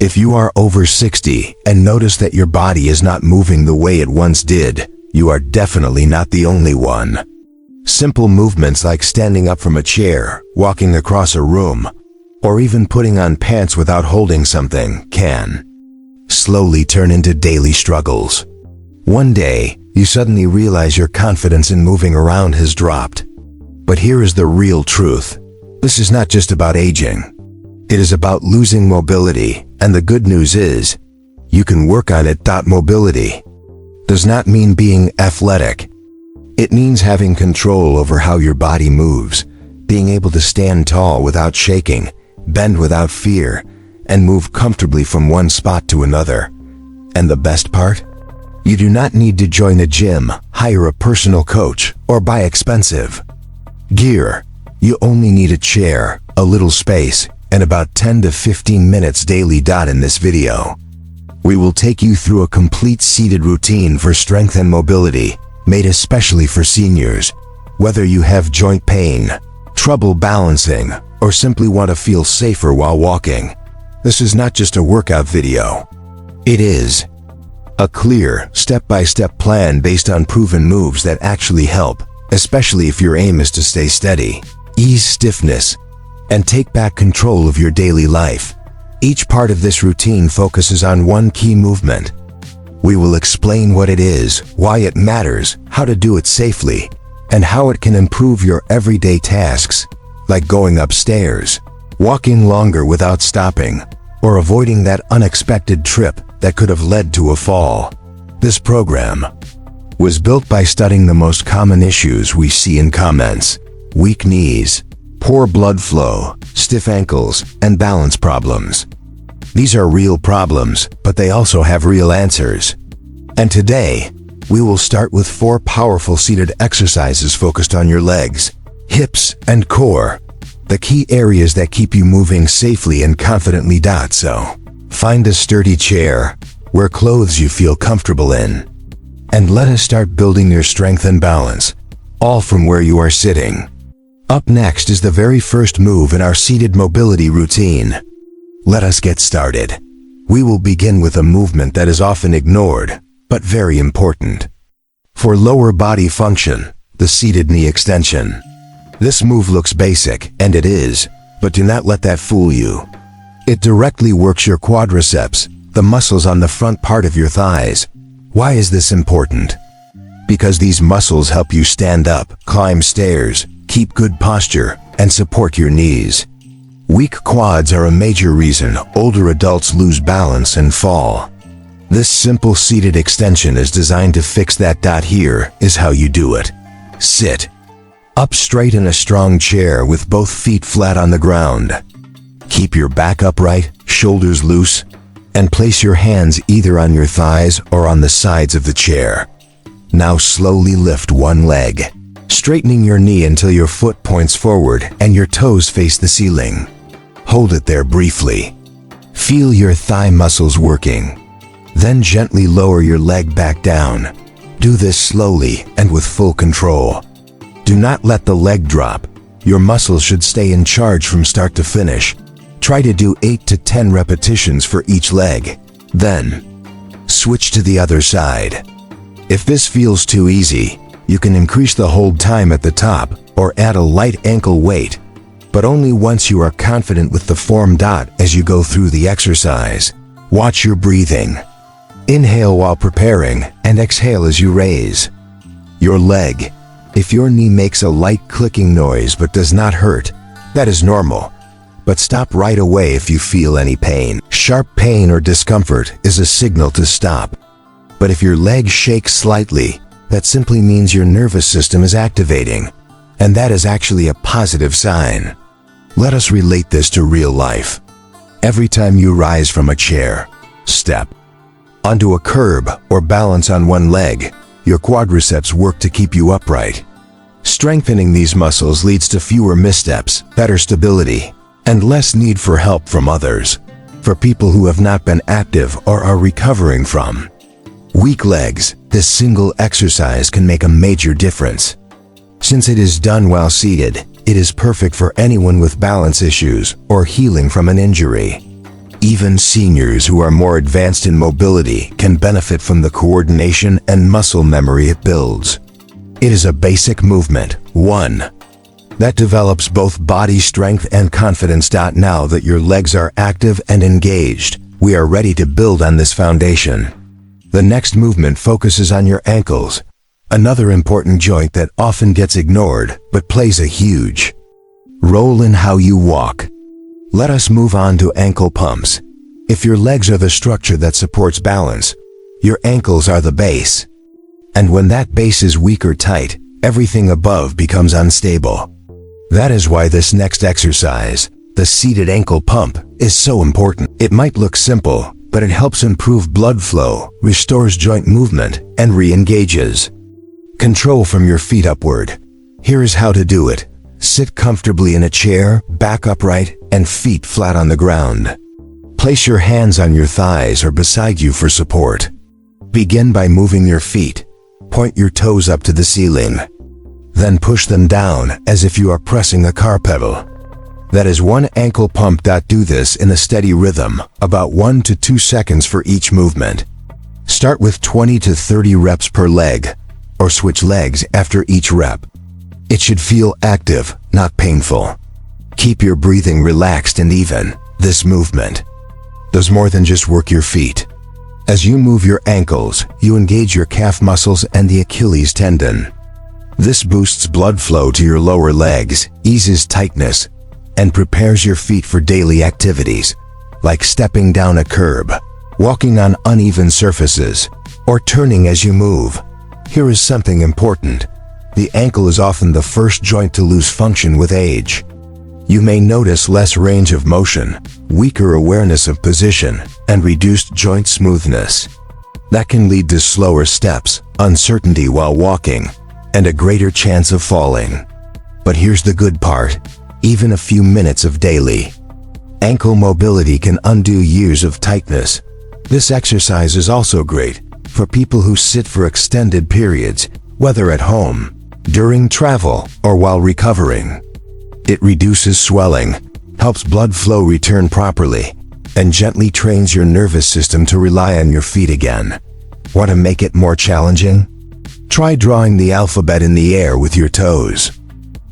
If you are over 60 and notice that your body is not moving the way it once did, you are definitely not the only one. Simple movements like standing up from a chair, walking across a room, or even putting on pants without holding something can slowly turn into daily struggles. One day, you suddenly realize your confidence in moving around has dropped. But here is the real truth. This is not just about aging. It is about losing mobility, and the good news is, you can work on it. Mobility does not mean being athletic. It means having control over how your body moves, being able to stand tall without shaking, bend without fear, and move comfortably from one spot to another. And the best part? You do not need to join a gym, hire a personal coach, or buy expensive gear. You only need a chair, a little space, and about 10 to 15 minutes daily. In this video, we will take you through a complete seated routine for strength and mobility, made especially for seniors. Whether you have joint pain, trouble balancing, or simply want to feel safer while walking, this is not just a workout video. It is a clear, step-by-step plan based on proven moves that actually help, especially if your aim is to stay steady, ease stiffness, and take back control of your daily life. Each part of this routine focuses on one key movement. We will explain what it is, why it matters, how to do it safely, and how it can improve your everyday tasks, like going upstairs, walking longer without stopping, or avoiding that unexpected trip that could have led to a fall. This program was built by studying the most common issues we see in comments: weak knees, poor blood flow, stiff ankles, and balance problems. These are real problems, but they also have real answers. And today, we will start with 4 powerful seated exercises focused on your legs, hips, and core, the key areas that keep you moving safely and confidently. So, find a sturdy chair, wear clothes you feel comfortable in, and let us start building your strength and balance, all from where you are sitting. Up next is the very first move in our seated mobility routine. Let us get started. We will begin with a movement that is often ignored, but very important. For lower body function, the seated knee extension. This move looks basic, and it is, but do not let that fool you. It directly works your quadriceps, the muscles on the front part of your thighs. Why is this important? Because these muscles help you stand up, climb stairs, keep good posture, and support your knees. Weak quads are a major reason older adults lose balance and fall. This simple seated extension is designed to fix that. Here is how you do it. Sit up straight in a strong chair with both feet flat on the ground. Keep your back upright, shoulders loose, and place your hands either on your thighs or on the sides of the chair. Now slowly lift one leg, straightening your knee until your foot points forward and your toes face the ceiling. Hold it there briefly. Feel your thigh muscles working. Then gently lower your leg back down. Do this slowly and with full control. Do not let the leg drop. Your muscles should stay in charge from start to finish. Try to do 8 to 10 repetitions for each leg. Then, switch to the other side. If this feels too easy, you can increase the hold time at the top or add a light ankle weight, but only once you are confident with the form. As you go through the exercise, watch your breathing. Inhale while preparing and exhale as you raise your leg. If your knee makes a light clicking noise but does not hurt, that is normal. But stop right away if you feel any pain. Sharp pain or discomfort is a signal to stop. But if your leg shakes slightly, that simply means your nervous system is activating, and that is actually a positive sign. Let us relate this to real life. Every time you rise from a chair, step onto a curb, or balance on one leg, your quadriceps work to keep you upright. Strengthening these muscles leads to fewer missteps, better stability, and less need for help from others. For people who have not been active or are recovering from weak legs, this single exercise can make a major difference. Since it is done while seated, it is perfect for anyone with balance issues or healing from an injury. Even seniors who are more advanced in mobility can benefit from the coordination and muscle memory it builds. It is a basic movement, one, that develops both body strength and confidence. Now that your legs are active and engaged, we are ready to build on this foundation. The next movement focuses on your ankles, another important joint that often gets ignored but plays a huge role in how you walk. Let us move on to ankle pumps. If your legs are the structure that supports balance, your ankles are the base. And when that base is weak or tight, everything above becomes unstable. That is why this next exercise, the seated ankle pump, is so important. It might look simple, but it helps improve blood flow, restores joint movement, and re-engages control from your feet upward. Here is how to do it. Sit comfortably in a chair, back upright, and feet flat on the ground. Place your hands on your thighs or beside you for support. Begin by moving your feet. Point your toes up to the ceiling. Then push them down as if you are pressing a car pedal. That is one ankle pump. Do this in a steady rhythm, about 1 to 2 seconds for each movement. Start with 20 to 30 reps per leg, or switch legs after each rep. It should feel active, not painful. Keep your breathing relaxed and even. This movement does more than just work your feet. As you move your ankles, you engage your calf muscles and the Achilles tendon. This boosts blood flow to your lower legs, eases tightness, and prepares your feet for daily activities, like stepping down a curb, walking on uneven surfaces, or turning as you move. Here is something important. The ankle is often the first joint to lose function with age. You may notice less range of motion, weaker awareness of position, and reduced joint smoothness. That can lead to slower steps, uncertainty while walking, and a greater chance of falling. But here's the good part. Even a few minutes of daily ankle mobility can undo years of tightness. This exercise is also great for people who sit for extended periods, whether at home, during travel, or while recovering. It reduces swelling, helps blood flow return properly, and gently trains your nervous system to rely on your feet again. Want to make it more challenging? Try drawing the alphabet in the air with your toes.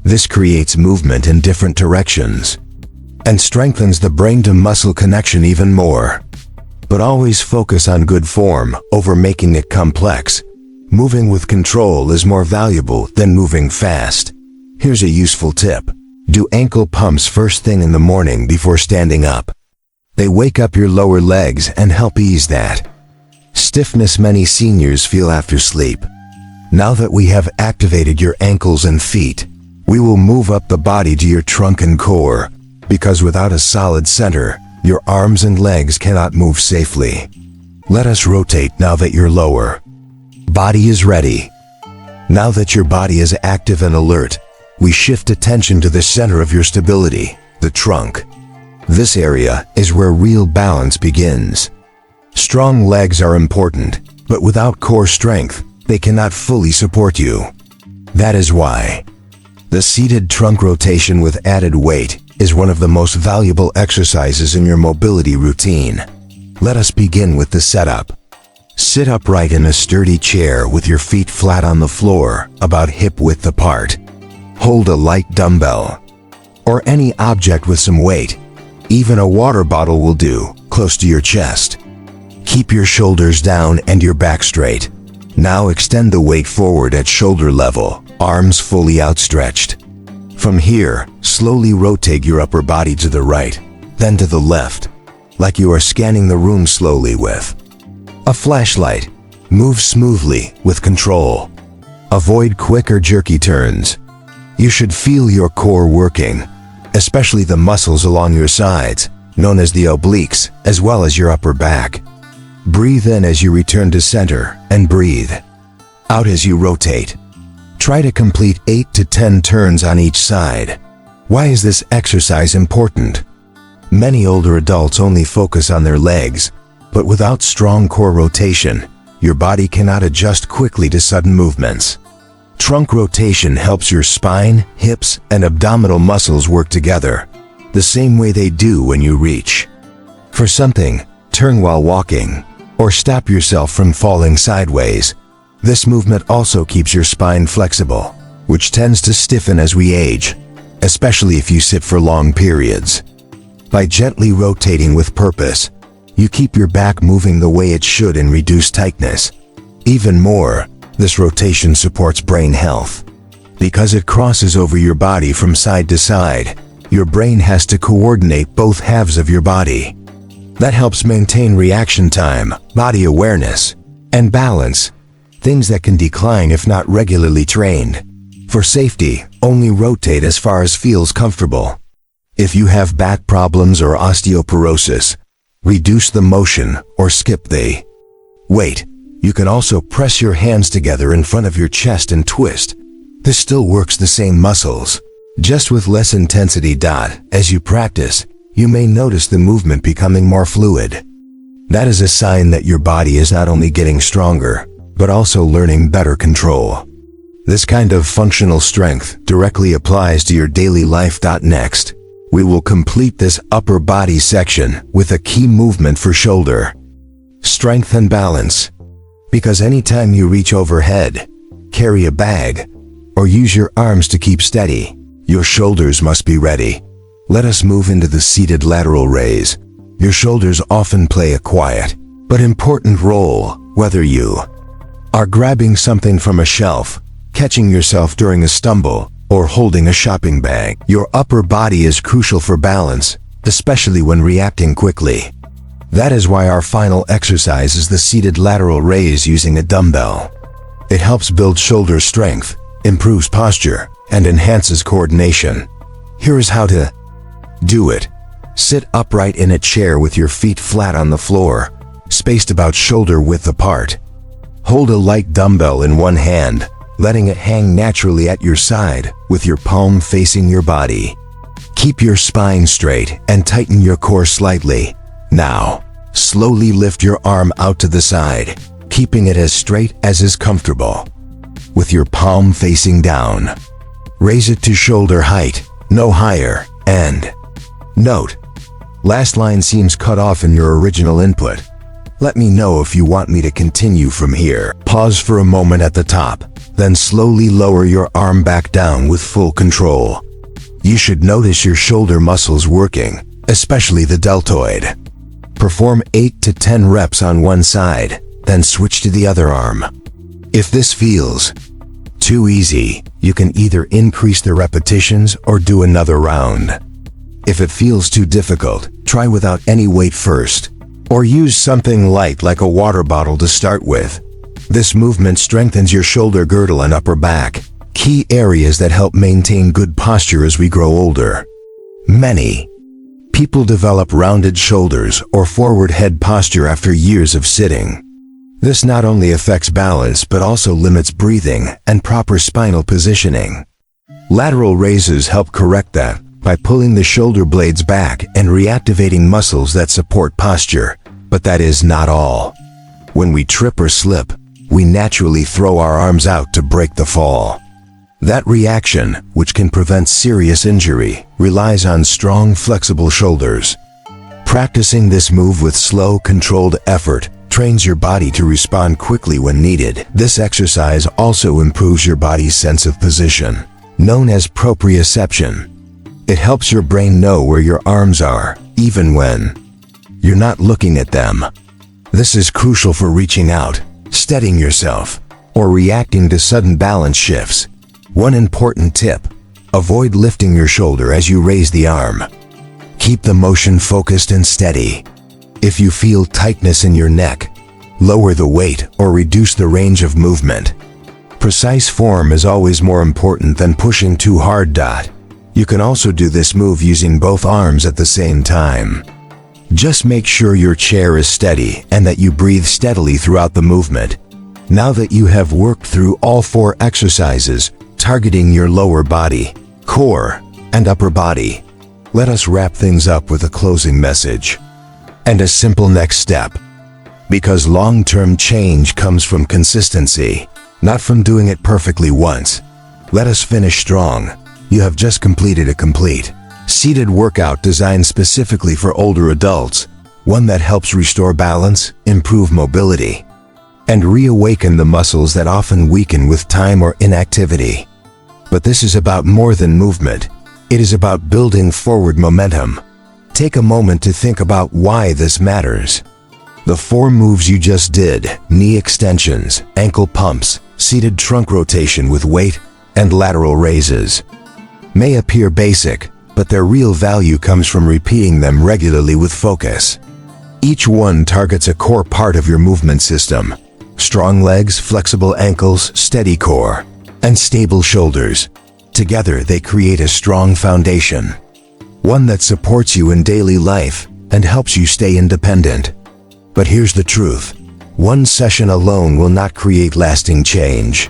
This creates movement in different directions and strengthens the brain-to-muscle connection even more. But always focus on good form over making it complex. Moving with control is more valuable than moving fast. Here's a useful tip. Do ankle pumps first thing in the morning before standing up. They wake up your lower legs and help ease that stiffness many seniors feel after sleep. Now that we have activated your ankles and feet, we will move up the body to your trunk and core, because without a solid center, your arms and legs cannot move safely. Let us rotate now that your lower body is ready. Now that your body is active and alert, we shift attention to the center of your stability, the trunk. This area is where real balance begins. Strong legs are important, but without core strength, they cannot fully support you. That is why the seated trunk rotation with added weight is one of the most valuable exercises in your mobility routine. Let us begin with the setup. Sit upright in a sturdy chair with your feet flat on the floor, about hip width apart. Hold a light dumbbell or any object with some weight. Even a water bottle will do, close to your chest. Keep your shoulders down and your back straight. Now extend the weight forward at shoulder level, arms fully outstretched. From here, slowly rotate your upper body to the right, then to the left, like you are scanning the room slowly with a flashlight. Move smoothly, with control. Avoid quick or jerky turns. You should feel your core working, especially the muscles along your sides, known as the obliques, as well as your upper back. Breathe in as you return to center, and breathe out as you rotate. Try to complete 8 to 10 turns on each side. Why is this exercise important? Many older adults only focus on their legs, but without strong core rotation, your body cannot adjust quickly to sudden movements. Trunk rotation helps your spine, hips, and abdominal muscles work together, the same way they do when you reach For something, turn while walking, or stop yourself from falling sideways. This movement also keeps your spine flexible, which tends to stiffen as we age, especially if you sit for long periods. By gently rotating with purpose, you keep your back moving the way it should and reduce tightness. Even more, this rotation supports brain health. Because it crosses over your body from side to side, your brain has to coordinate both halves of your body. That helps maintain reaction time, body awareness, and balance, things that can decline if not regularly trained. For safety, only rotate as far as feels comfortable. If you have back problems or osteoporosis, reduce the motion or skip the weight. You can also press your hands together in front of your chest and twist. This still works the same muscles, just with less intensity. As you practice, you may notice the movement becoming more fluid. That is a sign that your body is not only getting stronger, but also learning better control. This kind of functional strength directly applies to your daily life. Next, we will complete this upper body section with a key movement for shoulder strength and balance. Because anytime you reach overhead, carry a bag, or use your arms to keep steady, your shoulders must be ready. Let us move into the seated lateral raise. Your shoulders often play a quiet but important role, whether you are grabbing something from a shelf, catching yourself during a stumble, or holding a shopping bag. Your upper body is crucial for balance, especially when reacting quickly. That is why our final exercise is the seated lateral raise using a dumbbell. It helps build shoulder strength, improves posture, and enhances coordination. Here is how to do it. Sit upright in a chair with your feet flat on the floor, spaced about shoulder width apart. Hold a light dumbbell in one hand, letting it hang naturally at your side with your palm facing your body. Keep your spine straight and tighten your core slightly. Now, slowly lift your arm out to the side, keeping it as straight as is comfortable. With your palm facing down, raise it to shoulder height, no higher, and note, last line seems cut off in your original input. Let me know if you want me to continue from here. Pause for a moment at the top, then slowly lower your arm back down with full control. You should notice your shoulder muscles working, especially the deltoid. Perform 8 to 10 reps on one side, then switch to the other arm. If this feels too easy, you can either increase the repetitions or do another round. If it feels too difficult, try without any weight first, or use something light like a water bottle to start with. This movement strengthens your shoulder girdle and upper back, key areas that help maintain good posture as we grow older. Many people develop rounded shoulders or forward head posture after years of sitting. This not only affects balance but also limits breathing and proper spinal positioning. Lateral raises help correct that by pulling the shoulder blades back and reactivating muscles that support posture. But that is not all. When we trip or slip, we naturally throw our arms out to break the fall. That reaction, which can prevent serious injury, relies on strong, flexible shoulders. Practicing this move with slow, controlled effort trains your body to respond quickly when needed. This exercise also improves your body's sense of position, known as proprioception. It helps your brain know where your arms are, even when you're not looking at them. This is crucial for reaching out, steadying yourself, or reacting to sudden balance shifts. One important tip: avoid lifting your shoulder as you raise the arm. Keep the motion focused and steady. If you feel tightness in your neck, lower the weight or reduce the range of movement. Precise form is always more important than pushing too hard. You can also do this move using both arms at the same time. Just make sure your chair is steady and that you breathe steadily throughout the movement. Now that you have worked through all 4 exercises, targeting your lower body, core, and upper body, let us wrap things up with a closing message and a simple next step. Because long-term change comes from consistency, not from doing it perfectly once. Let us finish strong. You have just completed a complete seated workout designed specifically for older adults. one that helps restore balance, improve mobility, and reawaken the muscles that often weaken with time or inactivity. But this is about more than movement. It is about building forward momentum. Take a moment to think about why this matters. The 4 moves you just did, knee extensions, ankle pumps, seated trunk rotation with weight, and lateral raises, may appear basic, but their real value comes from repeating them regularly with focus. Each one targets a core part of your movement system: strong legs, flexible ankles, steady core, and stable shoulders. Together they create a strong foundation, one that supports you in daily life and helps you stay independent. But here's the truth: one session alone will not create lasting change.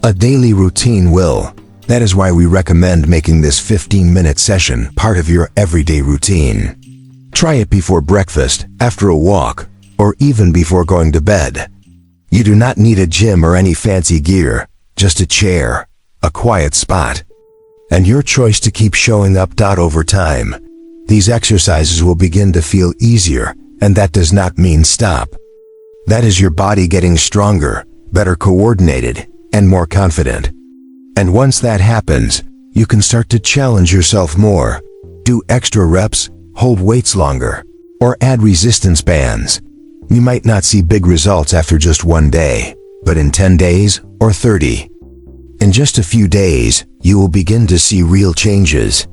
A daily routine will. That is why we recommend making this 15-minute session part of your everyday routine. Try it before breakfast, after a walk, or even before going to bed. You do not need a gym or any fancy gear, just a chair, a quiet spot, and your choice to keep showing up. Over time, these exercises will begin to feel easier, and that does not mean stop. That is your body getting stronger, better coordinated, and more confident. And once that happens, you can start to challenge yourself more, do extra reps, hold weights longer, or add resistance bands. You might not see big results after just one day, but in 10 days or 30. In just a few days, you will begin to see real changes.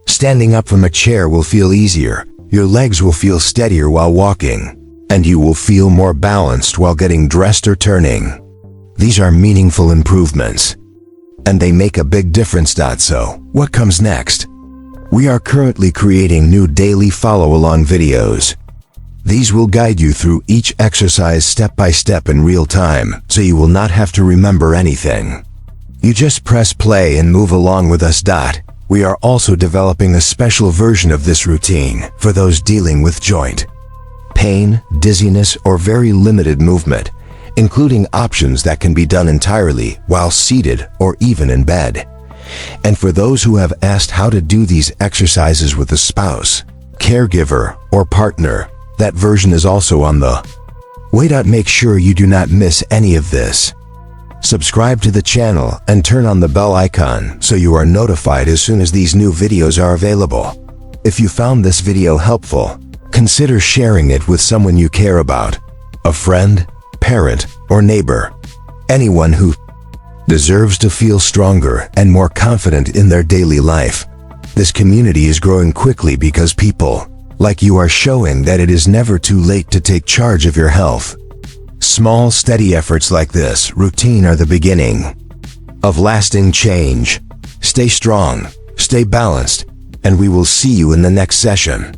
Standing up from a chair will feel easier, your legs will feel steadier while walking, and you will feel more balanced while getting dressed or turning. These are meaningful improvements, and they make a big difference. So, what comes next? We are currently creating new daily follow-along videos. These will guide you through each exercise step by step in real time, so you will not have to remember anything. You just press play and move along with us. We are also developing a special version of this routine for those dealing with joint pain, dizziness, or very limited movement, including options that can be done entirely while seated or even in bed. And for those who have asked how to do these exercises with a spouse, caregiver, or partner, that version is also on the way. Make sure you do not miss any of this. Subscribe to the channel and turn on the bell icon so you are notified as soon as these new videos are available. If you found this video helpful, consider sharing it with someone you care about, a friend, parent, or neighbor, anyone who deserves to feel stronger and more confident in their daily life. This community is growing quickly because people like you are showing that it is never too late to take charge of your health. Small, steady efforts like this routine are the beginning of lasting change. Stay strong, stay balanced, and we will see you in the next session.